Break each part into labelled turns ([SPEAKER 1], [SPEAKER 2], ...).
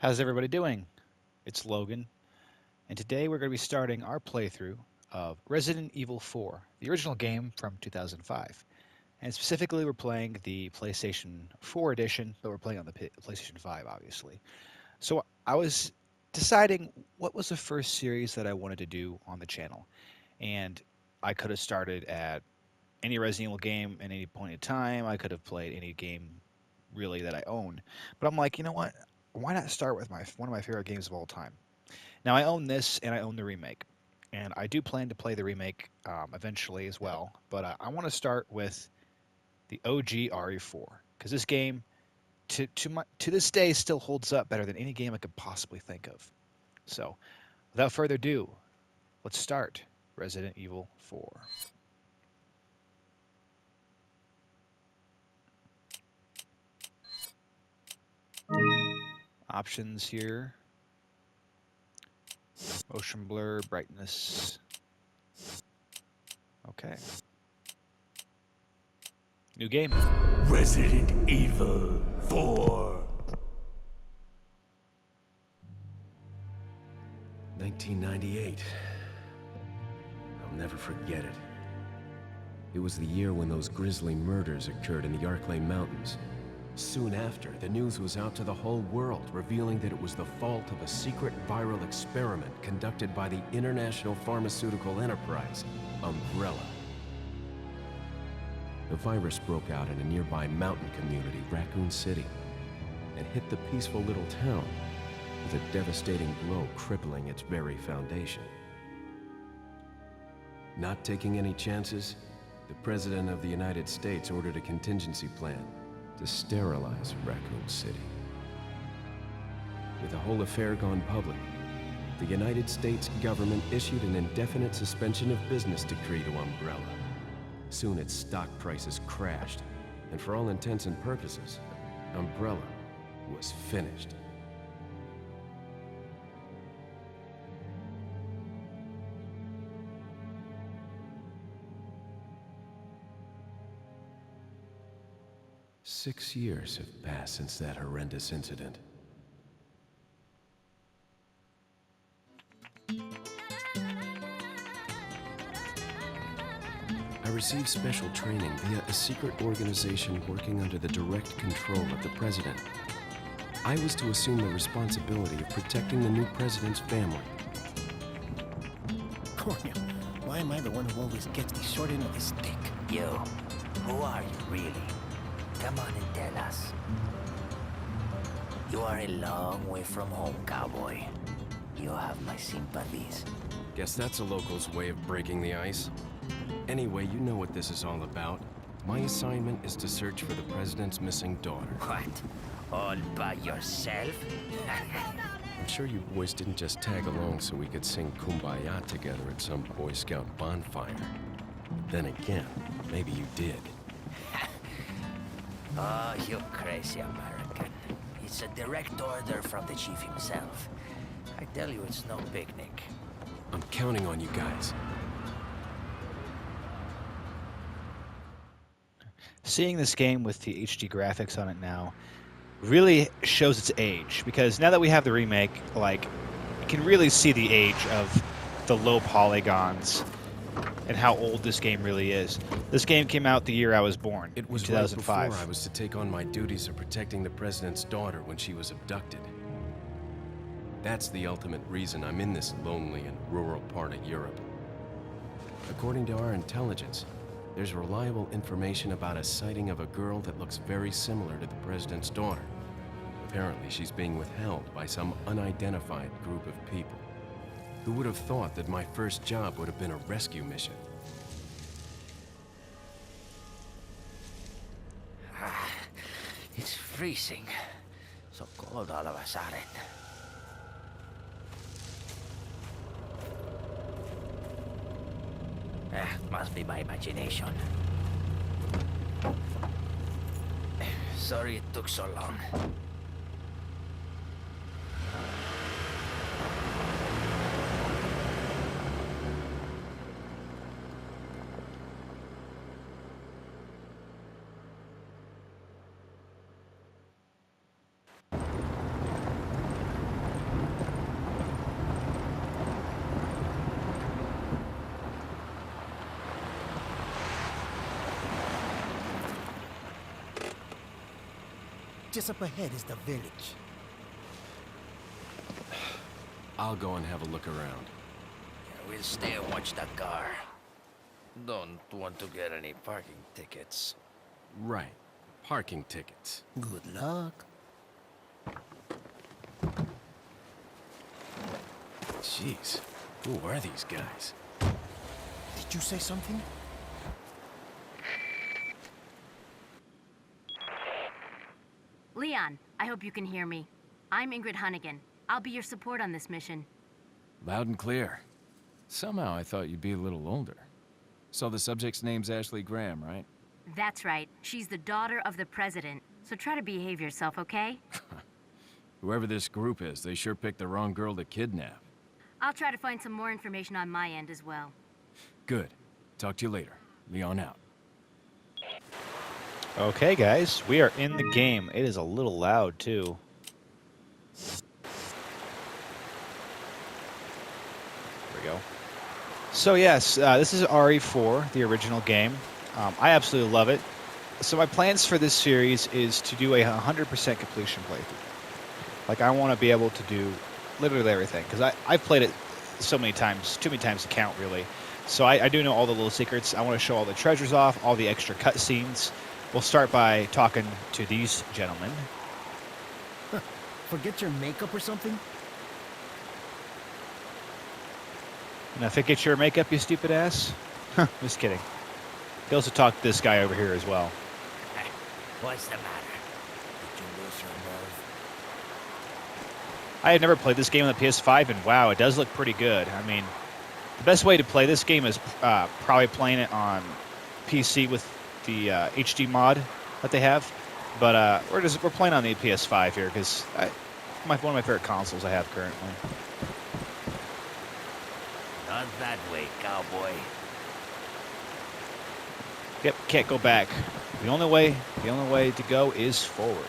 [SPEAKER 1] How's everybody doing? It's Logan, and today we're going to be starting our playthrough of Resident Evil 4, the original game from 2005. And specifically, we're playing the PlayStation 4 edition, but we're playing on the PlayStation 5, obviously. So I was deciding what was the first series that I wanted to do on the channel. And I could have started at any Resident Evil game at any point in time. I could have played any game really that I own. But I'm like, you know what? Why not start with one of my favorite games of all time? Now I own this and I own the remake, and I do plan to play the remake eventually as well. But I want to start with the OG RE4 because this game, to this day, still holds up better than any game I could possibly think of. So, without further ado, let's start Resident Evil 4. Options here: motion blur, brightness. Okay. New game.
[SPEAKER 2] Resident Evil 4.
[SPEAKER 3] 1998. I'll never forget it. It was the year when those grisly murders occurred in the Arklay Mountains. Soon after, the news was out to the whole world, revealing that it was the fault of a secret viral experiment conducted by the international pharmaceutical enterprise, Umbrella. The virus broke out in a nearby mountain community, Raccoon City, and hit the peaceful little town with a devastating blow crippling its very foundation. Not taking any chances, the President of the United States ordered a contingency plan to sterilize Raccoon City. With the whole affair gone public, the United States government issued an indefinite suspension of business decree to Umbrella. Soon its stock prices crashed, and for all intents and purposes, Umbrella was finished. Six years have passed since that horrendous incident. I received special training via a secret organization working under the direct control of the president. I was to assume the responsibility of protecting the new president's family.
[SPEAKER 4] Coño, why am I the one who always gets the short end of the stick?
[SPEAKER 5] You, who are you really? Come on and tell us. You are a long way from home, cowboy. You have my sympathies.
[SPEAKER 3] Guess that's a local's way of breaking the ice. Anyway, you know what this is all about. My assignment is to search for the president's missing daughter.
[SPEAKER 5] What? All by yourself?
[SPEAKER 3] I'm sure you boys didn't just tag along so we could sing Kumbaya together at some Boy Scout bonfire. Then again, maybe you did.
[SPEAKER 5] Oh, you crazy American. It's a direct order from the chief himself. I tell you, it's no picnic.
[SPEAKER 3] I'm counting on you guys.
[SPEAKER 1] Seeing this game with the HD graphics on it now really shows its age, because now that we have the remake, like, you can really see the age of the low polygons and how old this game really is. This game came out the year I was born,
[SPEAKER 3] It was
[SPEAKER 1] in 2005.
[SPEAKER 3] right before I was to take on my duties of protecting the president's daughter when she was abducted. That's the ultimate reason I'm in this lonely and rural part of Europe. According to our intelligence, there's reliable information about a sighting of a girl that looks very similar to the president's daughter. Apparently, she's being withheld by some unidentified group of people. Who would have thought that my first job would have been a rescue mission?
[SPEAKER 5] It's freezing. So cold all of a sudden. Must be my imagination. Sorry it took so long.
[SPEAKER 4] Just up ahead is the village.
[SPEAKER 3] I'll go and have a look around.
[SPEAKER 5] We'll stay and watch the car. Don't want to get any parking tickets.
[SPEAKER 3] Right. Parking tickets.
[SPEAKER 4] Good luck.
[SPEAKER 3] Jeez. Who are these guys?
[SPEAKER 4] Did you say something?
[SPEAKER 6] Leon, I hope you can hear me. I'm Ingrid Hunnigan. I'll be your support on this mission.
[SPEAKER 7] Loud and clear. Somehow I thought you'd be a little older. So the subject's name's Ashley Graham, right?
[SPEAKER 6] That's right. She's the daughter of the president. So try to behave yourself, okay?
[SPEAKER 7] Whoever this group is, they sure picked the wrong girl to kidnap.
[SPEAKER 6] I'll try to find some more information on my end as well.
[SPEAKER 7] Good. Talk to you later. Leon out.
[SPEAKER 1] Okay, guys, we are in the game. It is a little loud, too. There we go. So, yes, this is RE4, the original game. I absolutely love it. So my plans for this series is to do a 100% completion playthrough. Like, I want to be able to do literally everything, because I've played it so many times, too many times to count, really. So I do know all the little secrets. I want to show all the treasures off, all the extra cutscenes. We'll start by talking to these gentlemen.
[SPEAKER 4] Forget your makeup or something?
[SPEAKER 1] And if it gets your makeup, you stupid ass. Just kidding. He also talked to this guy over here as well.
[SPEAKER 5] What's the matter? Did you lose your nerve?
[SPEAKER 1] I had never played this game on the PS5, and wow, it does look pretty good. I mean, the best way to play this game is probably playing it on PC with the HD mod that they have. But we're playing on the PS5 here because one of my favorite consoles I have currently.
[SPEAKER 5] Not that way, cowboy.
[SPEAKER 1] Yep, can't go back. The only way to go is forward.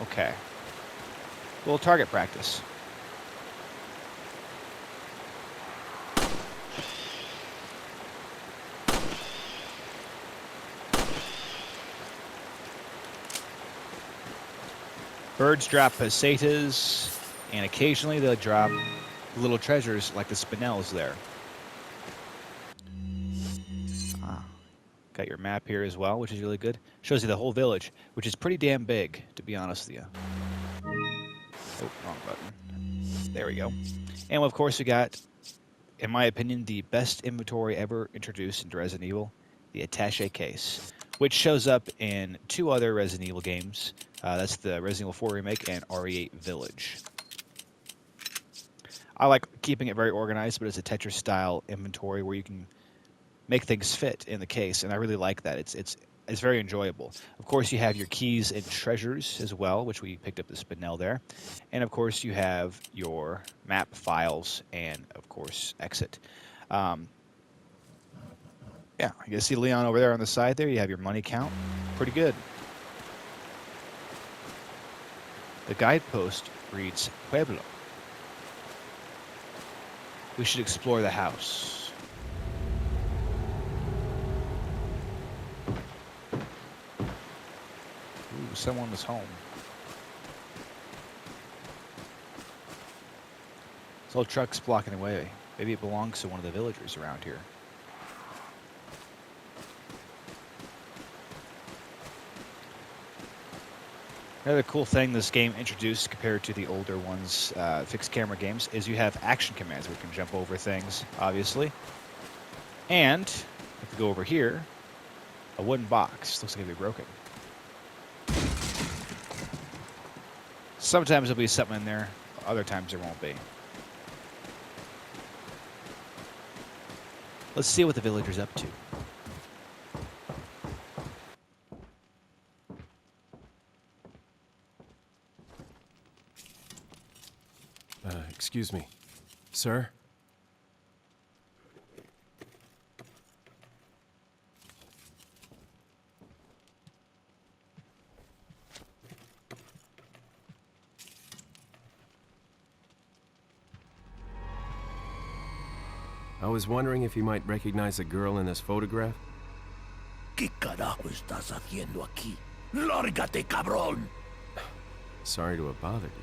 [SPEAKER 1] Okay. A little target practice. Birds drop pesetas, and occasionally they'll drop little treasures like the spinels there. Got your map here as well, which is really good. Shows you the whole village, which is pretty damn big, to be honest with you. Oh, wrong button. There we go. And of course we got, in my opinion, the best inventory ever introduced into Resident Evil, the attaché case, which shows up in 2 other Resident Evil games. That's the Resident Evil 4 Remake and RE8 Village. I like keeping it very organized, but it's a Tetris-style inventory where you can make things fit in the case, and I really like that. It's very enjoyable. Of course, you have your keys and treasures as well, which we picked up the spinel there. And of course, you have your map files and, of course, exit. Yeah, you can see Leon over there on the side there. You have your money count. Pretty good. The guidepost reads Pueblo. We should explore the house. Ooh, someone was home. This old truck's blocking the way. Maybe it belongs to one of the villagers around here. Another cool thing this game introduced compared to the older ones, fixed camera games, is you have action commands where you can jump over things, obviously. And, if you go over here, a wooden box. Looks like it'll be broken. Sometimes there'll be something in there, other times there won't be. Let's see what the villager's up to.
[SPEAKER 3] Excuse me. Sir? I was wondering if you might recognize the girl in this photograph?
[SPEAKER 2] ¿Qué carajo estás haciendo aquí? Lárgate, cabrón!
[SPEAKER 3] Sorry to have bothered you.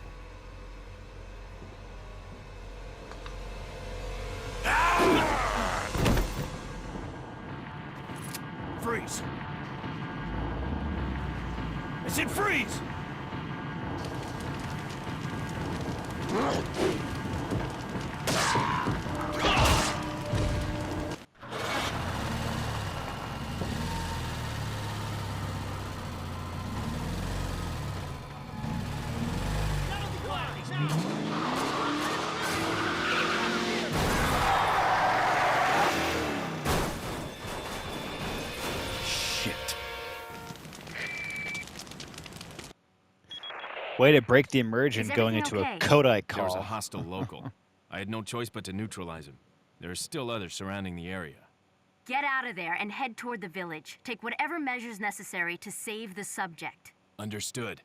[SPEAKER 2] Freeze! I said freeze!
[SPEAKER 3] Shit.
[SPEAKER 1] Way to break the immersion
[SPEAKER 6] Is
[SPEAKER 1] going
[SPEAKER 6] everything
[SPEAKER 1] into
[SPEAKER 6] okay?
[SPEAKER 1] a Kodak
[SPEAKER 3] There was a
[SPEAKER 1] call.
[SPEAKER 3] hostile local. I had no choice but to neutralize him. There are still others surrounding the area.
[SPEAKER 6] Get out of there and head toward the village. Take whatever measures necessary to save the subject.
[SPEAKER 3] Understood.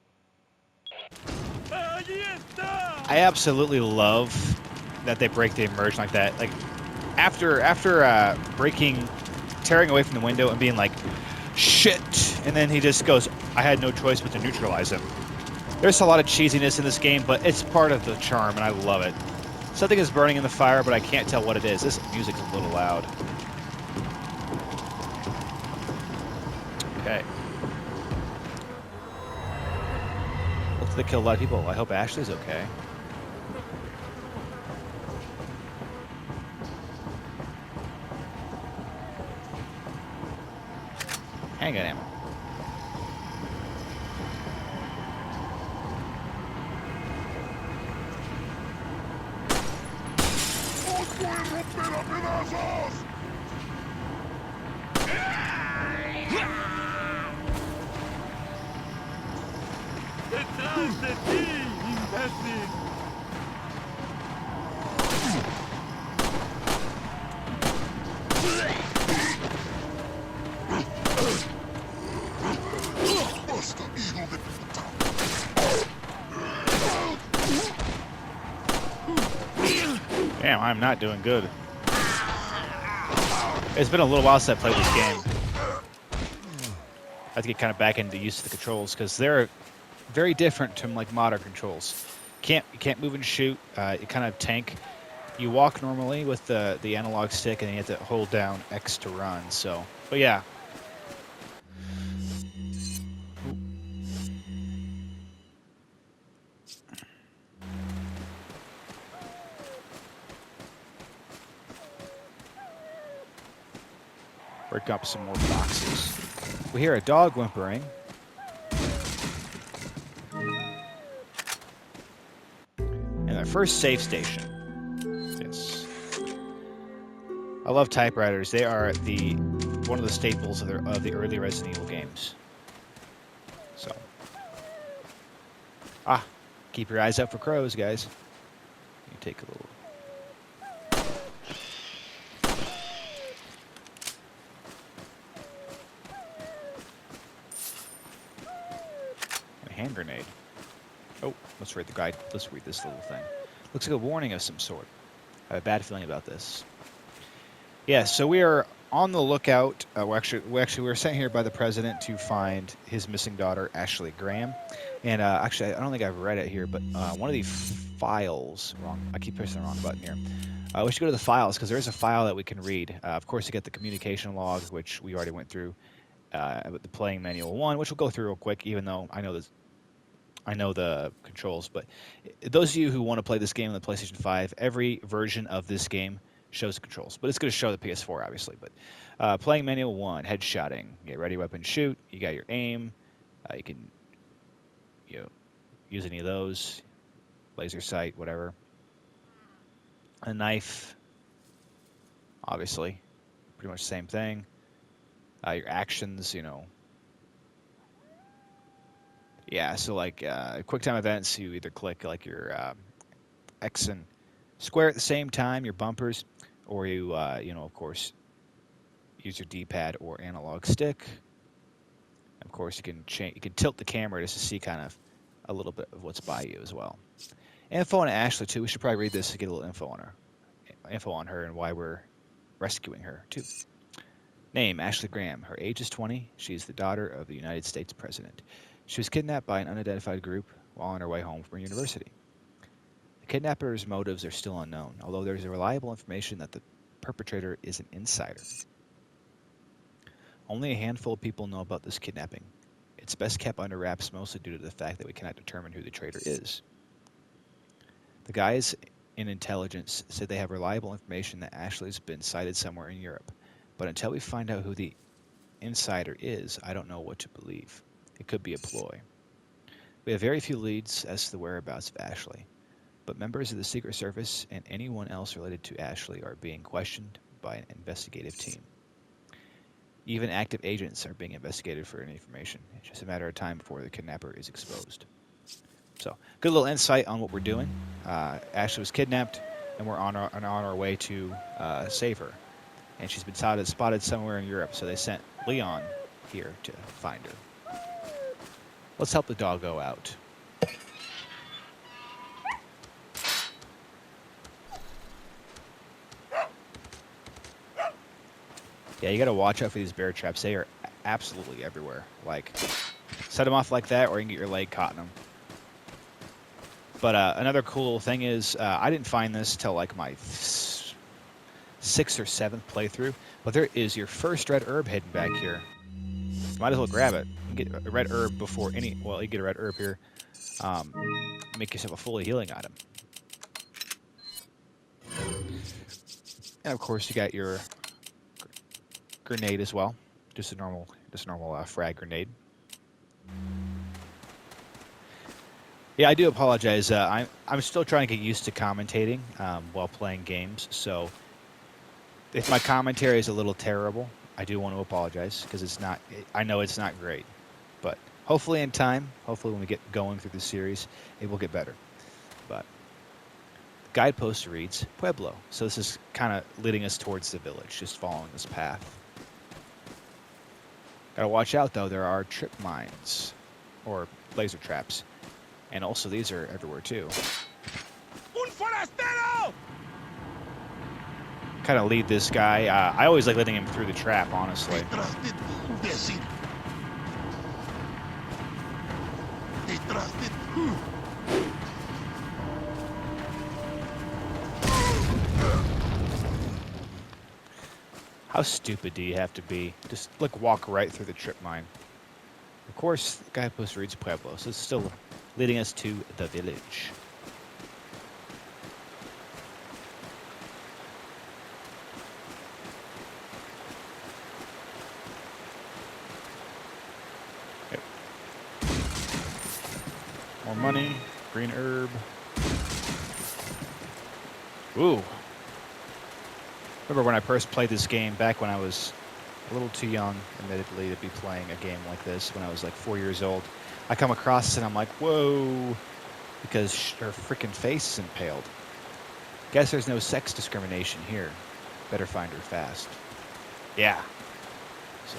[SPEAKER 1] I absolutely love that they break the immersion like that. Like after tearing away from the window and being like, shit, and then he just goes, I had no choice but to neutralize him. There's a lot of cheesiness in this game, but it's part of the charm, and I love it. Something is burning in the fire, but I can't tell what it is. This music's a little loud. Okay. Looks like they killed a lot of people. I hope Ashley's okay. Handgun ammo. Damn, I'm not doing good. It's been a little while since I played this game. I have to get kind of back into use of the controls because they're very different from like modern controls. You can't move and shoot. You kind of tank. You walk normally with the analog stick, and you have to hold down X to run. So, but yeah. Break up some more boxes. We hear a dog whimpering. And our first safe station. Yes. I love typewriters. They are one of the staples of the early Resident Evil games. So. Keep your eyes out for crows, guys. You take a little. Hand grenade. Oh, let's read the guide. Let's read this little thing. Looks like a warning of some sort. I have a bad feeling about this. Yeah, so we are on the lookout. We're sent here by the president to find his missing daughter, Ashley Graham. And actually, I don't think I've read it here, but one of the files. Wrong. I keep pressing the wrong button here. We should go to the files because there is a file that we can read. Of course, you get the communication log, which we already went through. The playing manual 1, which we'll go through real quick, even though I know the controls, but those of you who want to play this game on the PlayStation 5, every version of this game shows the controls, but it's going to show the PS4, obviously. But playing manual 1, headshotting, get ready, weapon, shoot. You got your aim. You can use any of those, laser sight, whatever. A knife, obviously, pretty much the same thing. Your actions, Yeah, so like QuickTime events, you either click like your X and square at the same time, your bumpers, or you, of course, use your D-pad or analog stick. Of course, you can tilt the camera just to see kind of a little bit of what's by you as well. Info on Ashley too. We should probably read this to get a little info on her and why we're rescuing her too. Name, Ashley Graham. Her age is 20. She is the daughter of the United States President. She was kidnapped by an unidentified group while on her way home from university. The kidnapper's motives are still unknown, although there is reliable information that the perpetrator is an insider. Only a handful of people know about this kidnapping. It's best kept under wraps mostly due to the fact that we cannot determine who the traitor is. The guys in intelligence said they have reliable information that Ashley's been sighted somewhere in Europe, but until we find out who the insider is, I don't know what to believe. It could be a ploy. We have very few leads as to the whereabouts of Ashley, but members of the Secret Service and anyone else related to Ashley are being questioned by an investigative team. Even active agents are being investigated for any information. It's just a matter of time before the kidnapper is exposed. So, good little insight on what we're doing. Ashley was kidnapped, and we're on our way to save her. And she's been spotted somewhere in Europe, so they sent Leon here to find her. Let's help the doggo out. Yeah, you gotta watch out for these bear traps. They are absolutely everywhere. Like, set them off like that, or you can get your leg caught in them. But another cool thing is, I didn't find this till like my 6th or 7th playthrough, but there is your first red herb hidden back here. Might as well grab it. You can get a red herb before you get a red herb here. Make yourself a fully healing item. And of course, you got your grenade as well. Just a normal frag grenade. Yeah, I do apologize. I'm still trying to get used to commentating while playing games, so if my commentary is a little terrible, I do want to apologize because I know it's not great, but hopefully in time, hopefully when we get going through the series, it will get better. But the guidepost reads Pueblo, so this is kind of leading us towards the village, just following this path. Gotta watch out though, there are trip mines or laser traps. And also, these are everywhere, too.
[SPEAKER 2] Un forastero!
[SPEAKER 1] Kind of lead this guy. I always like letting him through the trap, honestly. How stupid do you have to be? Just, walk right through the trip mine. Of course, the guidepost reads Pueblo, so it's still leading us to the village. Yep. More money, green herb. Ooh. Remember when I first played this game back when I was a little too young, admittedly, to be playing a game like this when I was like 4 years old. I come across it and I'm like, whoa, because her freaking face is impaled. Guess there's no sex discrimination here. Better find her fast. Yeah. So.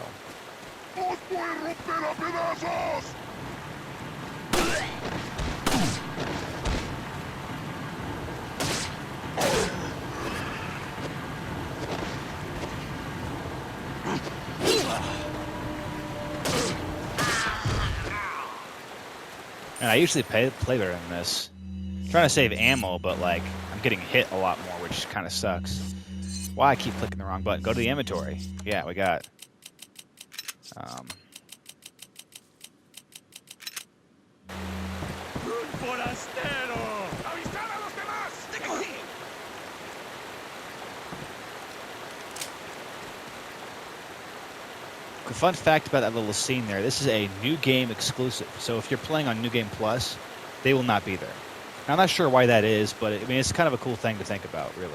[SPEAKER 1] And I usually play better than this. I'm trying to save ammo, but like I'm getting hit a lot more, which kind of sucks. Why I keep clicking the wrong button? Go to the inventory. Yeah, we got. The fun fact about that little scene there, this is a New Game exclusive. So if you're playing on New Game Plus, they will not be there. Now, I'm not sure why that is, but I mean, it's kind of a cool thing to think about, really.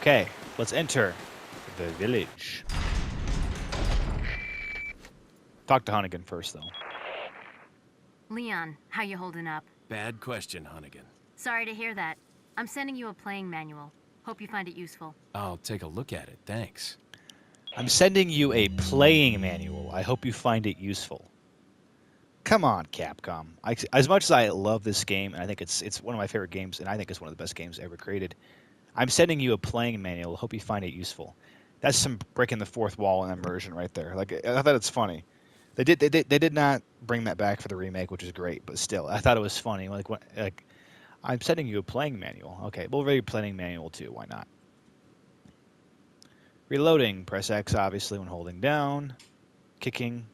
[SPEAKER 1] Okay, let's enter the village. Talk to Hunnigan first, though.
[SPEAKER 6] Leon, how you holding up?
[SPEAKER 3] Bad question, Hunnigan.
[SPEAKER 6] Sorry to hear that. I'm sending you a playing manual. Hope you find it useful.
[SPEAKER 3] I'll take a look at it, thanks.
[SPEAKER 1] I'm sending you a playing manual. I hope you find it useful. Come on, Capcom. As much as I love this game, and I think it's one of my favorite games, and I think it's one of the best games ever created, I'm sending you a playing manual. Hope you find it useful. That's some breaking the fourth wall in immersion right there. Like, I thought it's funny. They did not bring that back for the remake, which is great, but still, I thought it was funny. Like I'm sending you a playing manual. Okay, we'll read a playing manual too. Why not? Reloading. Press X obviously when holding down. Kicking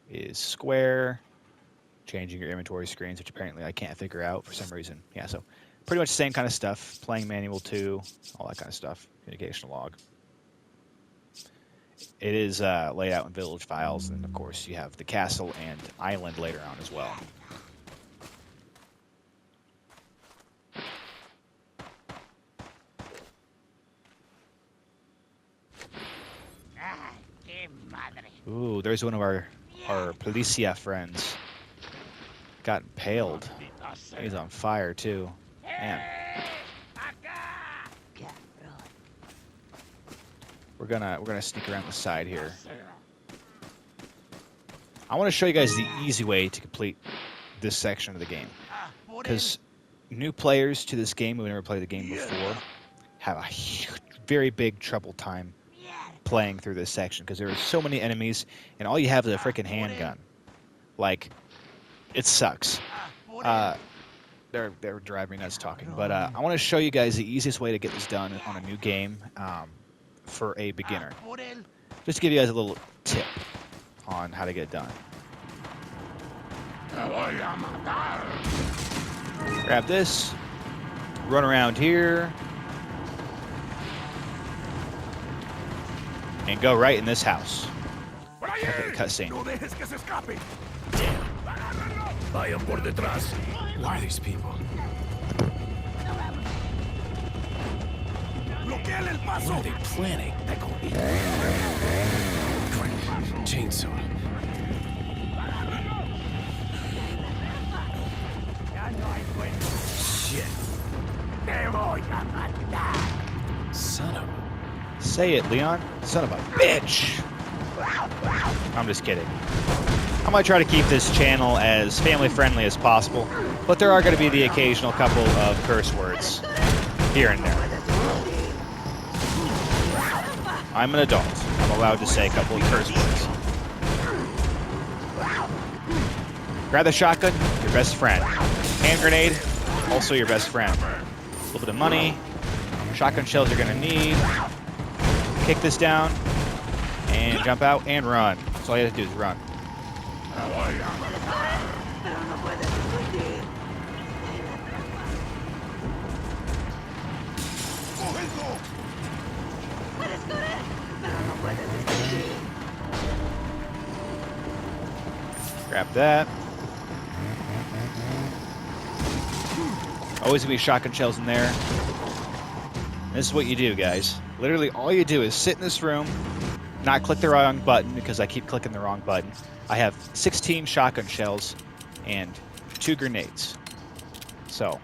[SPEAKER 1] is square. Changing your inventory screens, which apparently I can't figure out for some reason. Yeah, so pretty much the same kind of stuff. Playing manual 2, all that kind of stuff. Communication log. It is laid out in village files, and of course you have the castle and island later on as well. Ooh, there's one of our Policia friends. Got impaled. He's on fire too. Man. We're gonna sneak around the side here. I want to show you guys the easy way to complete this section of the game, because new players to this game who never played the game before have a very big trouble time playing through this section, because there are so many enemies and all you have is a freaking handgun. Like, it sucks. They're driving me nuts talking, but I want to show you guys the easiest way to get this done on a new game for a beginner. Just to give you guys a little tip on how to get it done. Grab this, run around here, and go right in this house. Cutscene.
[SPEAKER 3] Vayan por detrás. Why are these people? What are they planning? Chainsaw. Shit. Son of a...
[SPEAKER 1] Say it, Leon. Son of a bitch. I'm just kidding. I'm going to try to keep this channel as family-friendly as possible, but there are going to be the occasional couple of curse words here and there. I'm an adult. I'm allowed to say a couple of curse words. Grab the shotgun, your best friend. Hand grenade, also your best friend. A little bit of money. Shotgun shells you're going to need. Kick this down, and jump out and run. That's all you have to do is run. Grab that. Always gonna be shotgun shells in there. This is what you do, guys. Literally all you do is sit in this room, not click the wrong button because I keep clicking the wrong button. I have 16 shotgun shells and 2 grenades. So,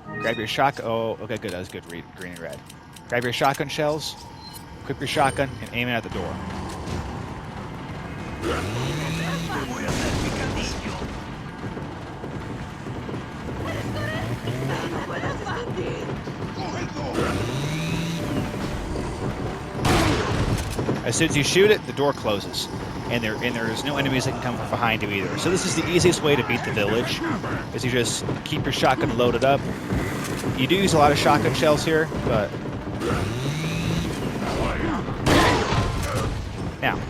[SPEAKER 1] grab your shotgun. Oh, okay, good. That was good. Green and red. Grab your shotgun shells, equip your shotgun, and aim it at the door. As soon as you shoot it, the door closes, and there's no enemies that can come from behind you either. So this is the easiest way to beat the village, is you just keep your shotgun loaded up. You do use a lot of shotgun shells here, but now.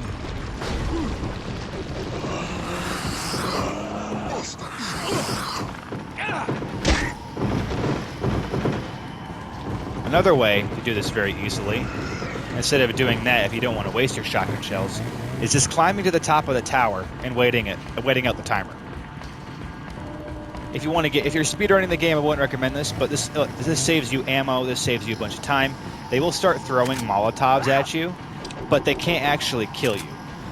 [SPEAKER 1] Another way to do this very easily, instead of doing that if you don't want to waste your shotgun shells, is just climbing to the top of the tower and waiting out the timer. If you're speedrunning the game, I wouldn't recommend this, but this saves you ammo, this saves you a bunch of time. They will start throwing Molotovs at you, but they can't actually kill you.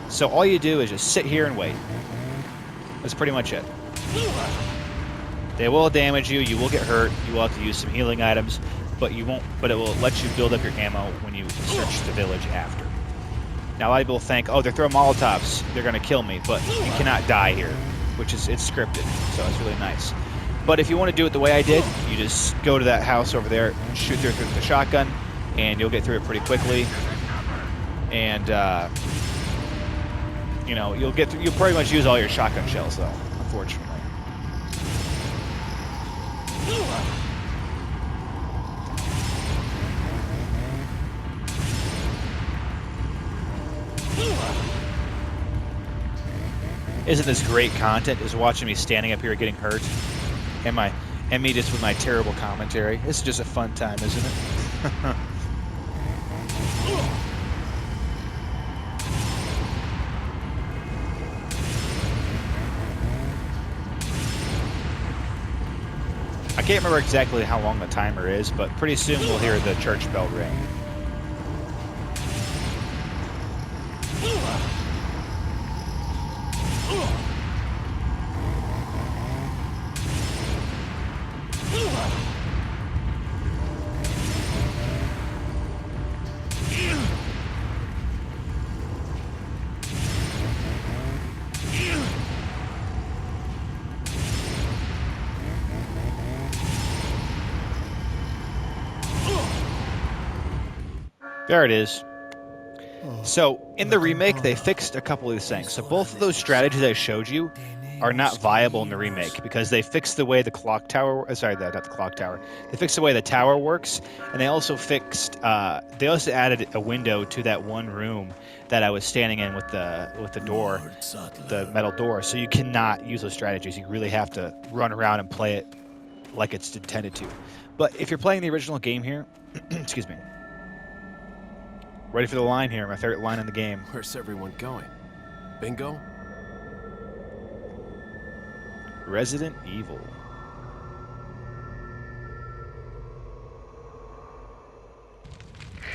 [SPEAKER 1] So all you do is just sit here and wait. That's pretty much it. They will damage you. You will get hurt. You will have to use some healing items, but you won't. But it will let you build up your ammo when you search the village after. Now, a lot of people think, oh, they're throwing Molotovs, they're going to kill me, but you cannot die here, which is, it's scripted, so it's really nice. But if you want to do it the way I did, you just go to that house over there, shoot through the shotgun, and you'll get through it pretty quickly. And, you know, you'll pretty much use all your shotgun shells, though, unfortunately. Isn't this great content? Is watching me standing up here getting hurt, and me just with my terrible commentary. This is just a fun time, isn't it? I can't remember exactly how long the timer is, but pretty soon we'll hear the church bell ring. There it is. So, in the remake, they fixed a couple of these things. So both of those strategies I showed you are not viable in the remake because they fixed the way the clock tower... Sorry, not the clock tower. They fixed the way the tower works, and they also fixed... they also added a window to that one room that I was standing in with the door, the metal door. So you cannot use those strategies. You really have to run around and play it like it's intended to. But if you're playing the original game here... excuse me. Ready for the line here, my favorite line in the game.
[SPEAKER 3] Where's everyone going? Bingo?
[SPEAKER 1] Resident Evil.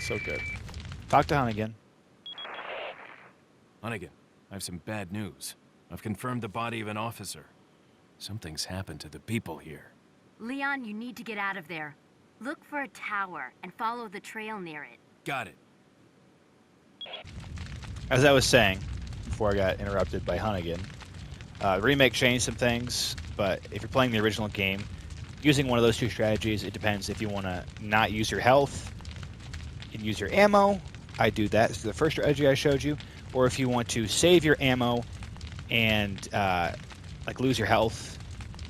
[SPEAKER 1] So good. Talk to Hunnigan.
[SPEAKER 3] Hunnigan, I have some bad news. I've confirmed the body of an officer. Something's happened to the people here.
[SPEAKER 6] Leon, you need to get out of there. Look for a tower and follow the trail near it.
[SPEAKER 3] Got it.
[SPEAKER 1] As I was saying, before I got interrupted by Hunnigan, the remake changed some things, but if you're playing the original game, using one of those two strategies, it depends if you want to not use your health and use your ammo. I do that. It's the first strategy I showed you. Or if you want to save your ammo and like lose your health,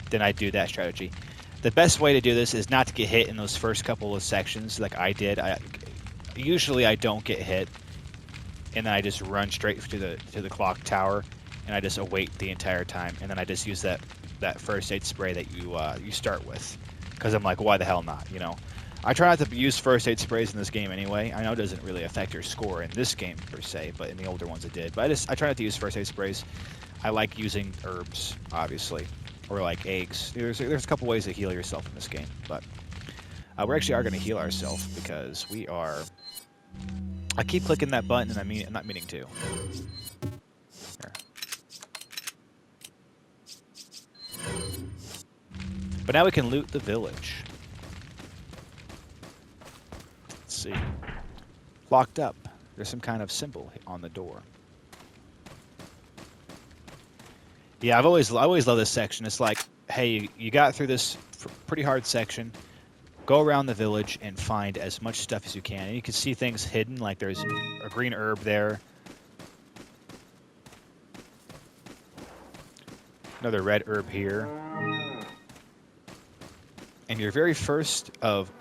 [SPEAKER 1] then I do that strategy. The best way to do this is not to get hit in those first couple of sections like I did. Usually I don't get hit, and then I just run straight to the clock tower, and I just await the entire time, and then I just use that first aid spray that you start with, because I'm like, why the hell not, you know? I try not to use first aid sprays in this game anyway. I know it doesn't really affect your score in this game per se, but in the older ones it did. But I try not to use first aid sprays. I like using herbs, obviously, or like eggs. There's a couple ways to heal yourself in this game, but we actually are going to heal ourselves because we are. I keep clicking that button, and I'm not meaning to. Here. But now we can loot the village. Let's see. Locked up. There's some kind of symbol on the door. Yeah, I always love this section. It's like, hey, you got through this pretty hard section. Go around the village and find as much stuff as you can. And you can see things hidden, like there's a green herb there. Another red herb here. And your very first of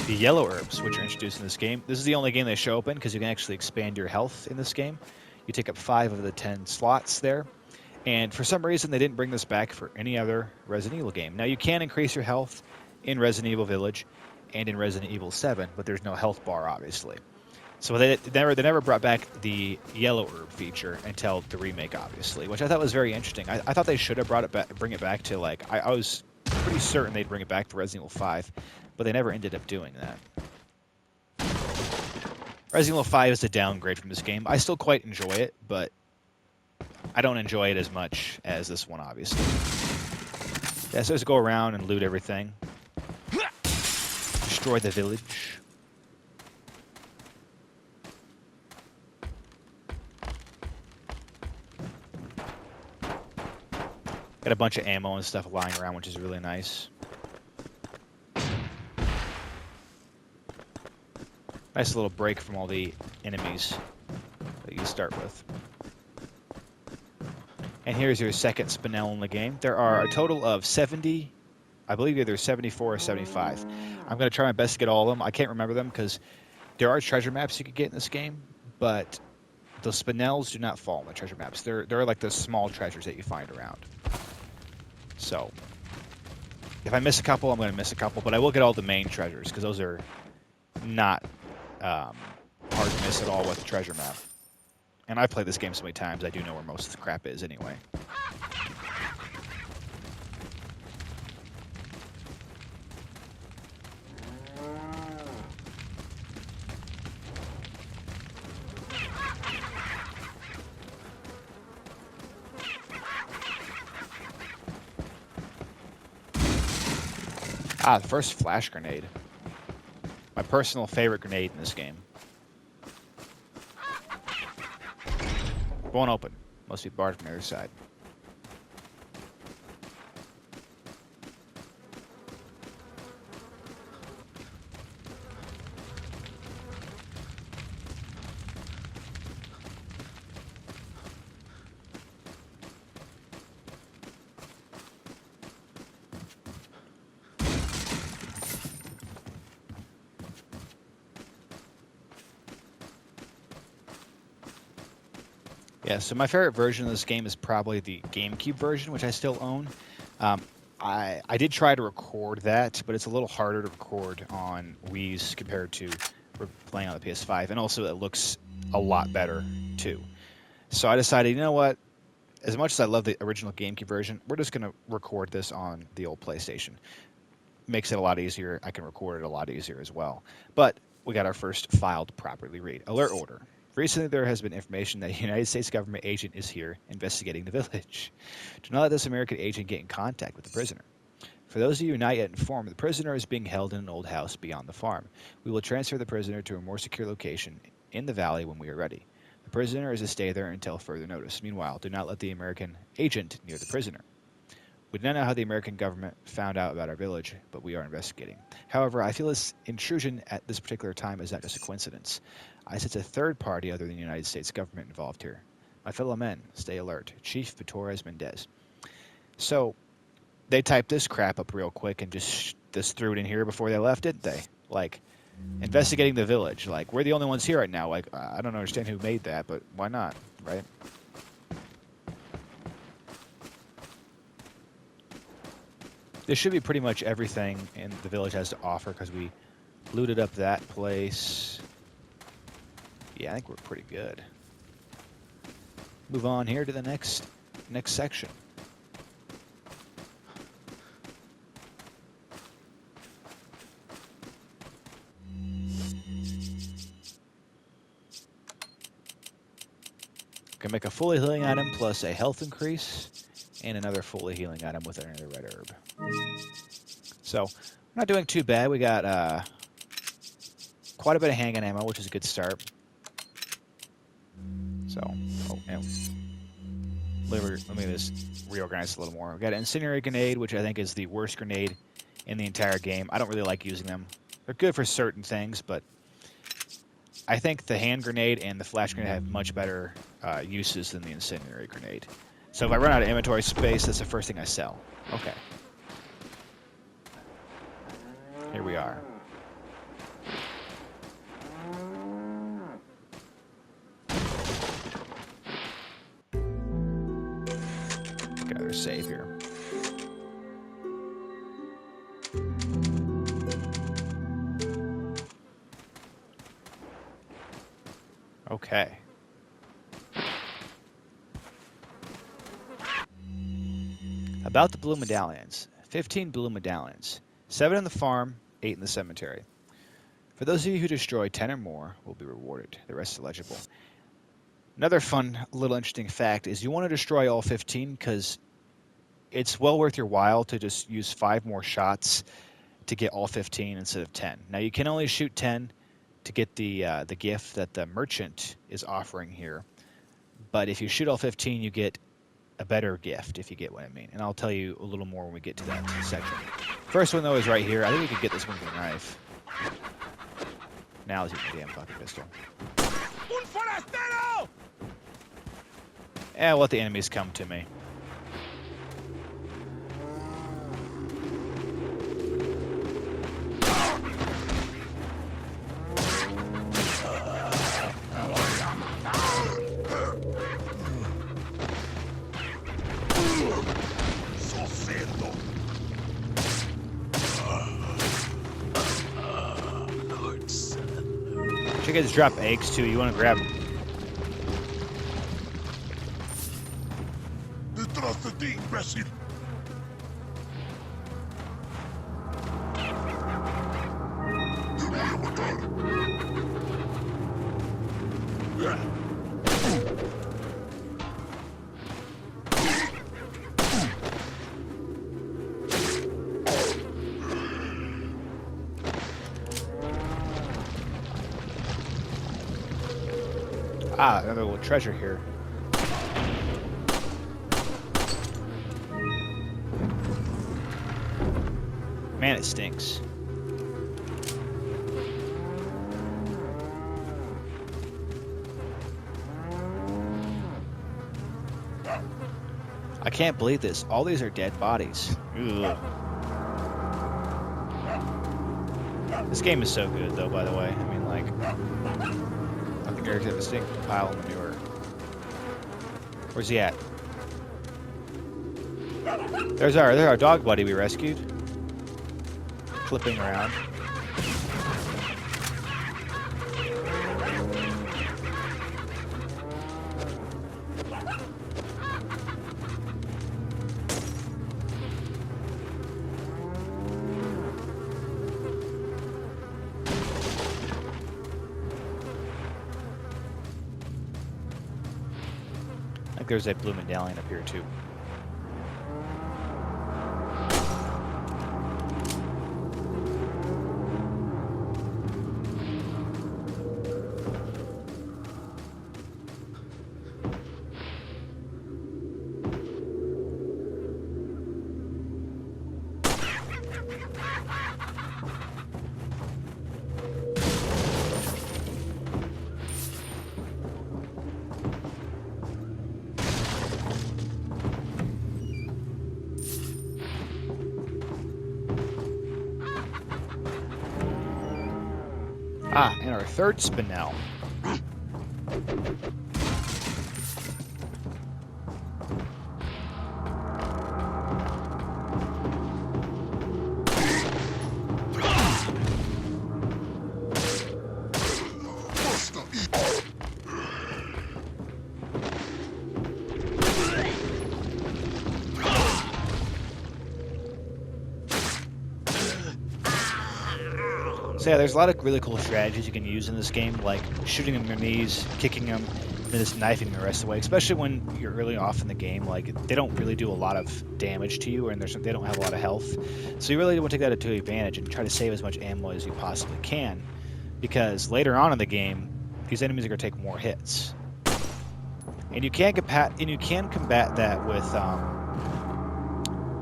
[SPEAKER 1] the yellow herbs, which are introduced in this game. This is the only game they show up in because you can actually expand your health in this game. You take up 5 of the 10 slots there. And for some reason, they didn't bring this back for any other Resident Evil game. Now, you can increase your health in Resident Evil Village and in Resident Evil 7, but there's no health bar, obviously. So they never brought back the yellow herb feature until the remake, obviously, which I thought was very interesting. I thought they should have bring it back to, like, I was pretty certain they'd bring it back to Resident Evil 5, but they never ended up doing that. Resident Evil 5 is a downgrade from this game. I still quite enjoy it, but I don't enjoy it as much as this one, obviously. Yeah, so let's go around and loot everything. Destroy the village. Got a bunch of ammo and stuff lying around, which is really nice. Nice little break from all the enemies that you start with. And here's your second Spinel in the game. There are a total of 70, I believe either 74 or 75. I'm going to try my best to get all of them. I can't remember them because there are treasure maps you could get in this game, but the Spinels do not fall in the treasure maps. They're like the small treasures that you find around. So, if I miss a couple, I'm going to miss a couple, but I will get all the main treasures because those are not hard to miss at all with the treasure map. And I've played this game so many times, I do know where most of the crap is anyway. Ah, the first flash grenade. My personal favorite grenade in this game. Won't open. Must be barred from the other side. Yeah, so my favorite version of this game is probably the GameCube version, which I still own. I did try to record that, but it's a little harder to record on Wii's compared to playing on the PS5, and also it looks a lot better too. So I decided, you know what? As much as I love the original GameCube version, we're just going to record this on the old PlayStation. Makes it a lot easier. I can record it a lot easier as well. But we got our first file to properly read. Alert order. Recently, there has been information that a United States government agent is here investigating the village. Do not let this American agent get in contact with the prisoner. For those of you not yet informed, the prisoner is being held in an old house beyond the farm. We will transfer the prisoner to a more secure location in the valley when we are ready. The prisoner is to stay there until further notice. Meanwhile, do not let the American agent near the prisoner. We do not know how the American government found out about our village, but we are investigating. However, I feel this intrusion at this particular time is not just a coincidence. I sense a third party other than the United States government involved here. My fellow men, stay alert. Chief Torres Mendez. So, they typed this crap up real quick and just threw it in here before they left, didn't they? Like, investigating the village. Like, we're the only ones here right now. Like, I don't understand who made that, but why not, right? This should be pretty much everything in the village has to offer because we looted up that place. Yeah, I think we're pretty good. Move on here to the next section. Can make a fully healing item plus a health increase and another fully healing item with another red herb. So, we're not doing too bad. We got quite a bit of handgun ammo, which is a good start. So, let me just reorganize a little more. We got an incendiary grenade, which I think is the worst grenade in the entire game. I don't really like using them. They're good for certain things, but I think the hand grenade and the flash grenade have much better uses than the incendiary grenade. So if I run out of inventory space, that's the first thing I sell. Okay. Here we are. Gather save here. Okay. About the blue medallions. 15 blue medallions. 7 in the farm, 8 in the cemetery. For those of you who destroy 10 or more will be rewarded. The rest is illegible. Another fun, little interesting fact is you want to destroy all 15 because it's well worth your while to just use 5 more shots to get all 15 instead of 10. Now you can only shoot 10 to get the gift that the merchant is offering here, but if you shoot all 15, you get a better gift, if you get what I mean. And I'll tell you a little more when we get to that section. First one though is right here. I think we could get this one with a knife. Now let's use the damn fucking pistol.
[SPEAKER 2] Un forastero!
[SPEAKER 1] I'll let the enemies come to me. You guys drop eggs too. You want to grab them.
[SPEAKER 2] Detrás de ti, imbécil. Te voy a matar.
[SPEAKER 1] Ah, another little treasure here. Man, it stinks. I can't believe this. All these are dead bodies. Ugh. This game is so good, though, by the way. I mean, like... I think Eric's got a stink pile of manure. Where's he at? There's our dog buddy we rescued. Flipping around. I think there's a blue medallion up here too. Ah, and our third spinel. So yeah, there's a lot of really cool strategies you can use in this game, like shooting them in their knees, kicking them, and then just knifing the rest of the way. Especially when you're early off in the game, like they don't really do a lot of damage to you, and they don't have a lot of health. So you really want to take that to advantage and try to save as much ammo as you possibly can, because later on in the game, these enemies are going to take more hits. And you can combat that with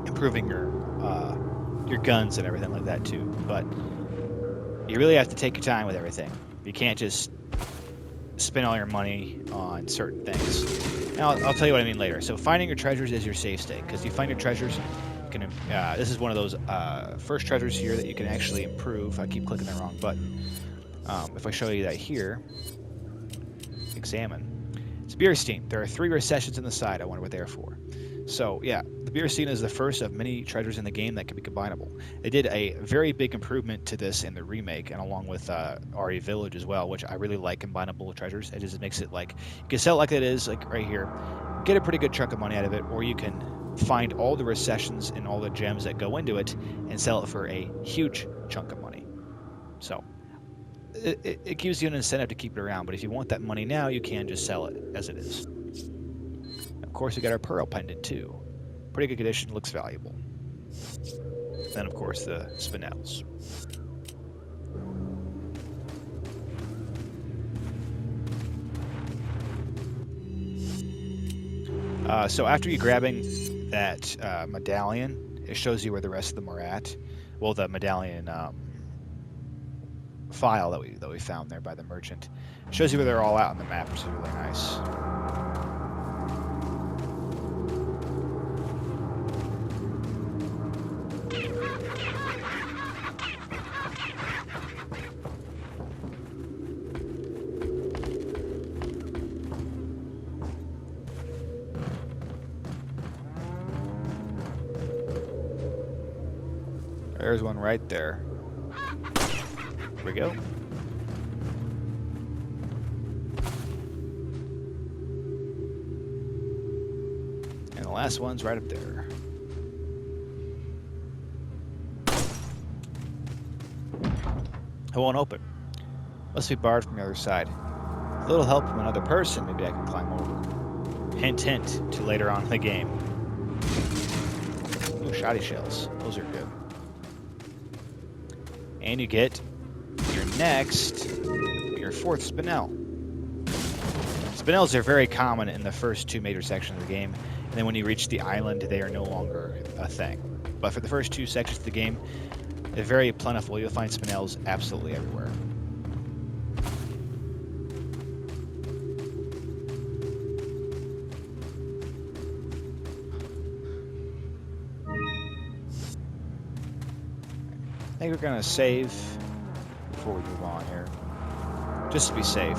[SPEAKER 1] improving your guns and everything like that too, but you really have to take your time with everything. You can't just spend all your money on certain things. Now, I'll tell you what I mean later. So finding your treasures is your save state, because you find your treasures, you can, this is one of those first treasures here that you can actually improve. I keep clicking the wrong button. If I show you that here, examine. It's Beerstein. There are 3 recessions in the side. I wonder what they're for. So yeah, the Beerstein is the first of many treasures in the game that can be combinable. They did a very big improvement to this in the remake, and along with RE Village as well, which I really like combinable treasures. It just makes it like, you can sell it like it is, like right here, get a pretty good chunk of money out of it, or you can find all the recessions and all the gems that go into it and sell it for a huge chunk of money. So it gives you an incentive to keep it around, but if you want that money now, you can just sell it as it is. Of course, we got our pearl pendant too. Pretty good condition, looks valuable. Then, of course, the spinels. So after you grabbing that medallion, it shows you where the rest of them are at. Well, the medallion file that we found there by the merchant. It shows you where they're all out on the map, which is really nice. There's one right there. Here we go. And the last one's right up there. It won't open. Must be barred from the other side. With a little help from another person, maybe I can climb over. Hint, hint, to later on in the game. Ooh, shoddy shells. Those are good. And you get your fourth spinel. Spinels are very common in the first two major sections of the game, and then when you reach the island, they are no longer a thing. But for the first two sections of the game, they're very plentiful. You'll find spinels absolutely everywhere. I think we're gonna save before we move on here, just to be safe.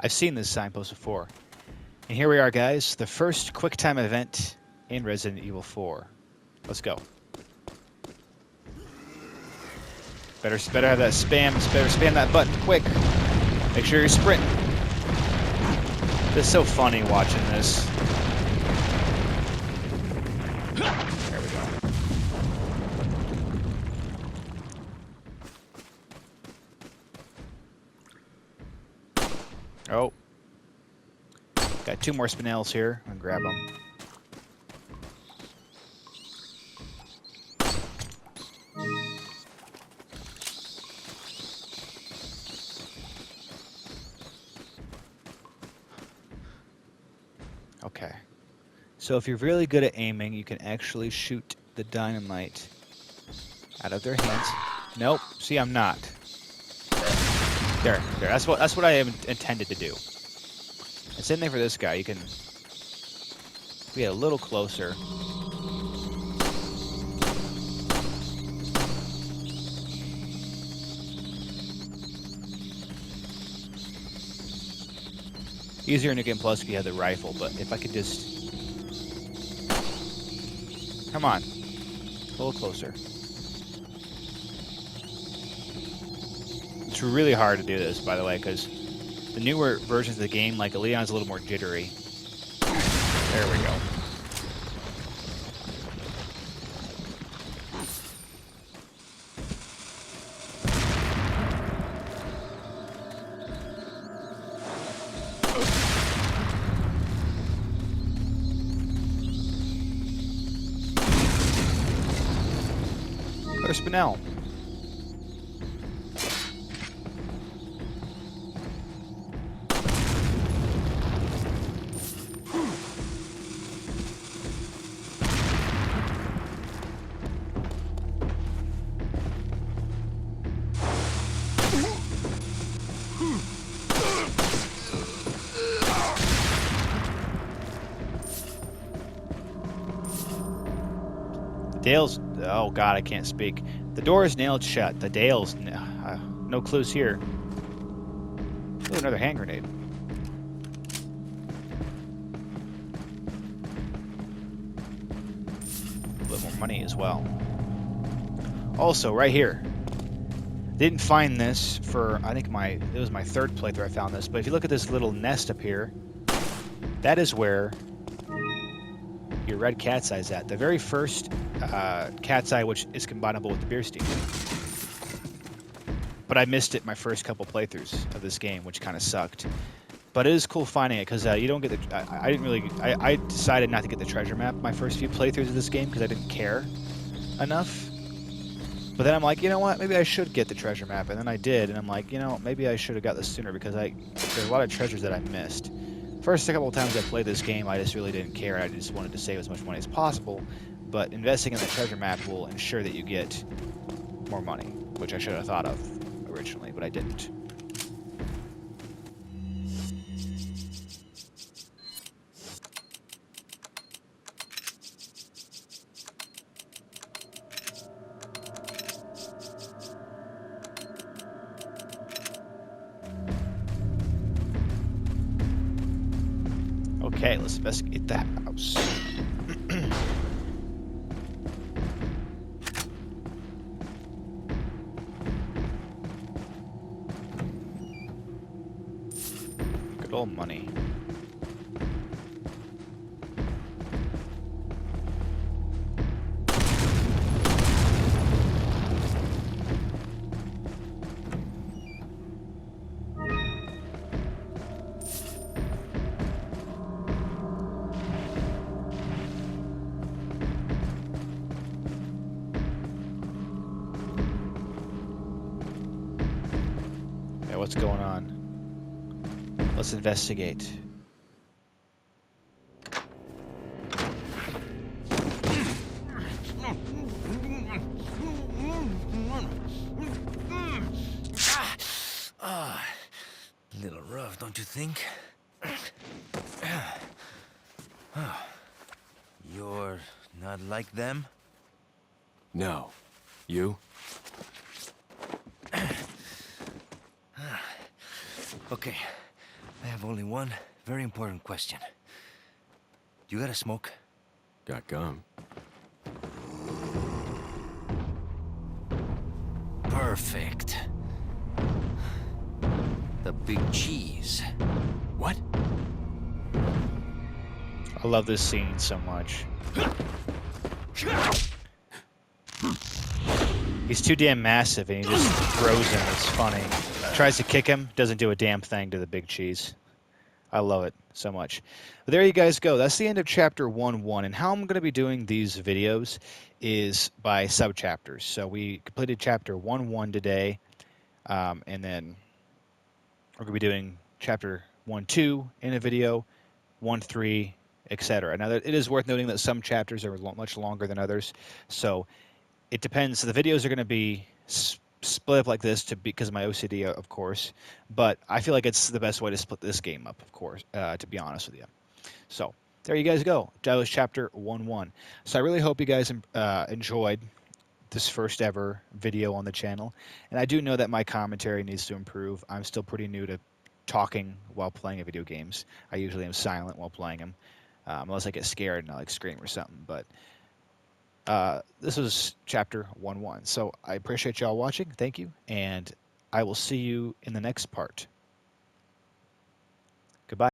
[SPEAKER 1] I've seen this signpost before. And here we are, guys. The first QuickTime event in Resident Evil 4. Let's go. Better have that spam. Better spam that button quick. Make sure you're sprinting. It's so funny watching this. There we go. Oh. Got two more spinels here. I'm gonna grab them. Okay. So if you're really good at aiming, you can actually shoot the dynamite out of their hands. Nope. See, I'm not. There. That's what I intended to do. And same thing for this guy. You can get a little closer. Easier in a game plus if you have the rifle, but if I could just... Come on. A little closer. It's really hard to do this, by the way, because the newer versions of the game, like Leon's a little more jittery. There we go. Another spinel. Dale's... Oh, God, I can't speak. The door is nailed shut. The Dale's... no clues here. Ooh, another hand grenade. A little more money as well. Also, right here. Didn't find this for, I think it was my third playthrough I found this, but if you look at this little nest up here, that is where your red cat's eye is at. The very first cat's eye, which is combinable with the Bierstein. But I missed it my first couple playthroughs of this game, which kind of sucked. But it is cool finding it, because you don't get the... I decided not to get the treasure map my first few playthroughs of this game, because I didn't care enough. But then I'm like, you know what, maybe I should get the treasure map, and then I did, and I'm like, you know, maybe I should have got this sooner, because there's a lot of treasures that I missed. First couple of times I played this game, I just really didn't care. I just wanted to save as much money as possible, but investing in the treasure map will ensure that you get more money, which I should have thought of originally, but I didn't. Okay, let's investigate that house. Good old money. What's going on? Let's investigate.
[SPEAKER 5] A little rough, don't you think? You're not like them?
[SPEAKER 3] No. You?
[SPEAKER 5] Okay, I have only one very important question. You got a smoke?
[SPEAKER 3] Got gum.
[SPEAKER 5] Perfect. The big cheese.
[SPEAKER 3] What?
[SPEAKER 1] I love this scene so much. He's too damn massive and he just throws him. It's funny. Tries to kick him, doesn't do a damn thing to the big cheese. I love it so much. But there you guys go. That's the end of chapter 1.1. And how I'm going to be doing these videos is by sub-chapters. So we completed chapter 1.1 today. And then we're going to be doing chapter 1.2 in a video, 1.3, etc. Now, it is worth noting that some chapters are much longer than others. So it depends. So the videos are going to be split up like this because of my OCD, of course, but I feel like it's the best way to split this game up, of course, to be honest with you. So there you guys go. That was chapter 1.1. So I really hope you guys enjoyed this first ever video on the channel, and I do know that my commentary needs to improve. I'm still pretty new to talking while playing video games. I usually am silent while playing them, unless I get scared and I scream or something, but this was chapter 1.1. So I appreciate y'all watching. Thank you. And I will see you in the next part.